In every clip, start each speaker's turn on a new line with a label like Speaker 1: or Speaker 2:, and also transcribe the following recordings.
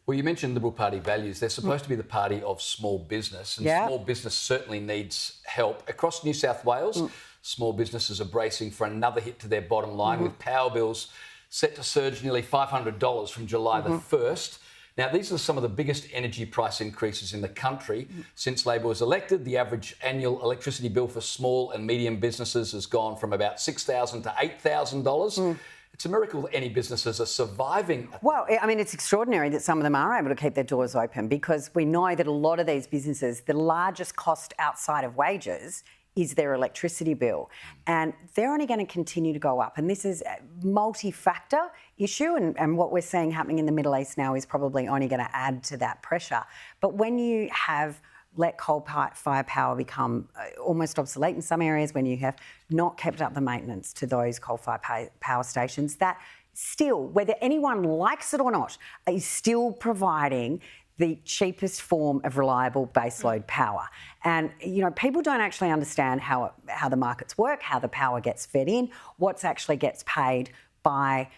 Speaker 1: Well, you mentioned Liberal Party values. They're supposed to be the party of small business, and small business certainly needs help. Across New South Wales, small businesses are bracing for another hit to their bottom line, with power bills set to surge nearly $500 from July the 1st. Now, these are some of the biggest energy price increases in the country. Since Labor was elected, the average annual electricity bill for small and medium businesses has gone from about $6,000 to $8,000. It's a miracle that any businesses are surviving.
Speaker 2: Well, I mean, it's extraordinary that some of them are able to keep their doors open, because we know that a lot of these businesses, the largest cost outside of wages is their electricity bill. And they're only going to continue to go up. And this is a multi-factor issue. And what we're seeing happening in the Middle East now is probably only going to add to that pressure. But when you have let coal-fired power become almost obsolete in some areas, when you have not kept up the maintenance to those coal-fired power stations, that still, whether anyone likes it or not, is still providing the cheapest form of reliable baseload power. And, you know, people don't actually understand how the markets work, how the power gets fed in, what actually gets paid by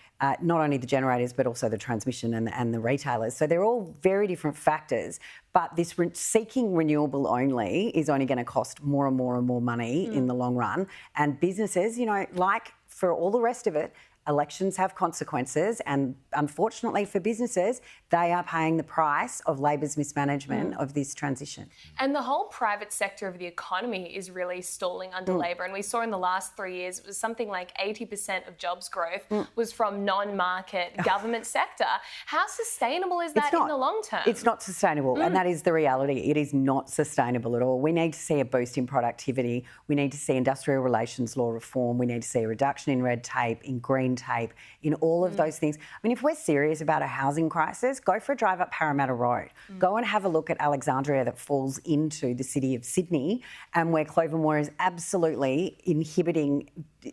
Speaker 2: not only the generators but also the transmission and the retailers. So they're all very different factors, but this seeking renewable only is only going to cost more and more and more money in the long run. And businesses, you know, like for all the rest of it, elections have consequences, and unfortunately for businesses, they are paying the price of Labor's mismanagement of this transition.
Speaker 3: And the whole private sector of the economy is really stalling under Labor. And we saw in the last 3 years, it was something like 80% of jobs growth was from non-market government sector. How sustainable is that in the long term?
Speaker 2: It's not sustainable, and that is the reality. It is not sustainable at all. We need to see a boost in productivity. We need to see industrial relations law reform. We need to see a reduction in red tape, in green tape, in all of those things. I mean, if we're serious about a housing crisis, go for a drive up Parramatta Road. Go and have a look at Alexandria, that falls into the city of Sydney, and where Clovermore is absolutely inhibiting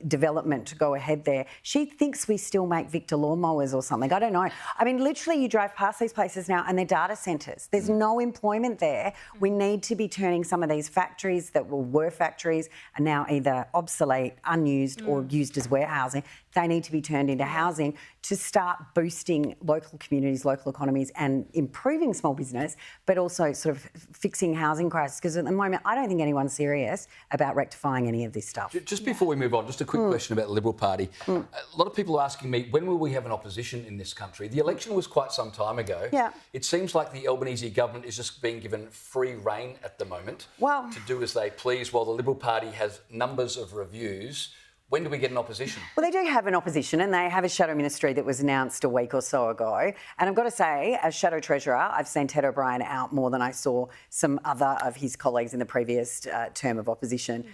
Speaker 2: development to go ahead there. She thinks we still make Victor lawnmowers or something. I don't know. I mean, literally, you drive past these places now and they're data centres. There's no employment there. We need to be turning some of these factories that were factories are now either obsolete, unused or used as warehousing. They need to be turned into housing to start boosting local communities, local economies, and improving small business, but also sort of fixing housing crisis. Because at the moment, I don't think anyone's serious about rectifying any of this stuff.
Speaker 1: Just before we move on, just a quick question about the Liberal Party. A lot of people are asking me, when will we have an opposition in this country? The election was quite some time ago.
Speaker 2: Yeah.
Speaker 1: It seems like the Albanese government is just being given free rein at the moment to do as they please, while the Liberal Party has numbers of reviews. When do we get an opposition?
Speaker 2: Well, they do have an opposition, and they have a shadow ministry that was announced a week or so ago. And I've got to say, as shadow treasurer, I've seen Ted O'Brien out more than I saw some other of his colleagues in the previous term of opposition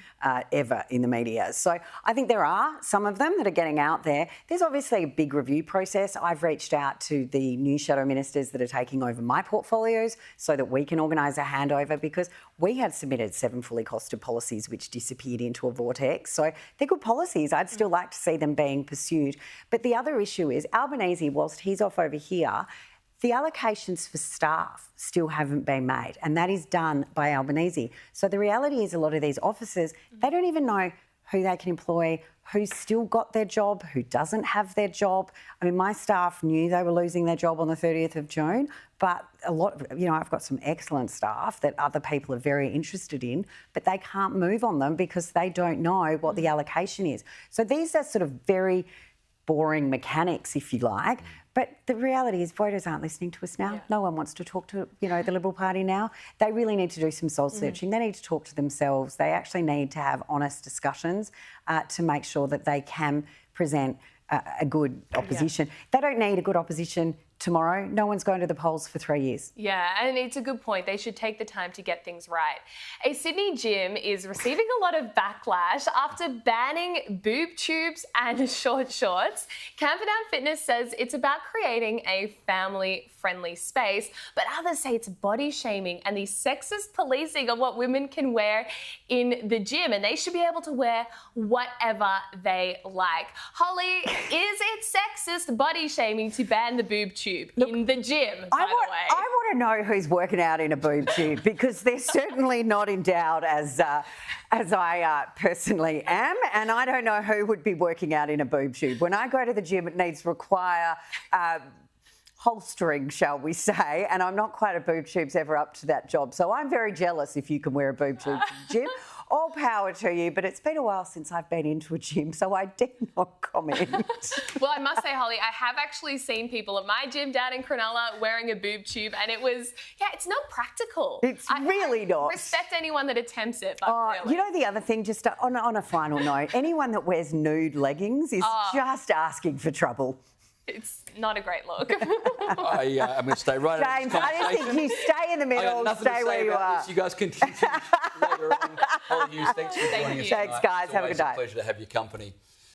Speaker 2: ever in the media. So I think there are some of them that are getting out there. There's obviously a big review process. I've reached out to the new shadow ministers that are taking over my portfolios so that we can organise a handover, because we had submitted 7 fully costed policies which disappeared into a vortex. So they're good policies. I'd still like to see them being pursued. But the other issue is Albanese, whilst he's off over here, the allocations for staff still haven't been made, and that is done by Albanese. So the reality is a lot of these officers, they don't even know who they can employ, who's still got their job, who doesn't have their job. I mean, my staff knew they were losing their job on the 30th of June, but a lot, you know, I've got some excellent staff that other people are very interested in, but they can't move on them because they don't know what the allocation is. So these are sort of very boring mechanics, if you like. But the reality is voters aren't listening to us now. Yeah. No one wants to talk to, you know, the Liberal Party now. They really need to do some soul searching. They need to talk to themselves. They actually need to have honest discussions to make sure that they can present a good opposition. They don't need a good opposition tomorrow. No one's going to the polls for 3 years.
Speaker 3: Yeah, and it's a good point. They should take the time to get things right. A Sydney gym is receiving a lot of backlash after banning boob tubes and short shorts. Camperdown Fitness says it's about creating a family-friendly space, but others say it's body shaming and the sexist policing of what women can wear in the gym, and they should be able to wear whatever they like. Holly, is it sexist body shaming to ban the boob tube in the gym, by the way?
Speaker 2: I want to know who's working out in a boob tube, because they're certainly not endowed as I personally am, and I don't know who would be working out in a boob tube. When I go to the gym, it needs to require holstering, shall we say, and I'm not quite a boob tube's ever up to that job. So I'm very jealous if you can wear a boob tube to the gym. All power to you, but it's been a while since I've been into a gym, so I dare not comment.
Speaker 3: Well, I must say, Holly, I have actually seen people at my gym down in Cronulla wearing a boob tube, and it was, it's not practical.
Speaker 2: It's really not.
Speaker 3: Respect anyone that attempts it, but really.
Speaker 2: You know the other thing, just on a final note, anyone that wears nude leggings is just asking for trouble.
Speaker 3: It's not a great look.
Speaker 1: I'm going to stay right out of
Speaker 2: James,
Speaker 1: this
Speaker 2: I just think you stay in the middle, stay where you are.
Speaker 1: You guys continue later on. Holly Hughes, thanks for joining us.
Speaker 2: Thanks, guys. Have a good day.
Speaker 1: It's a pleasure to have your company.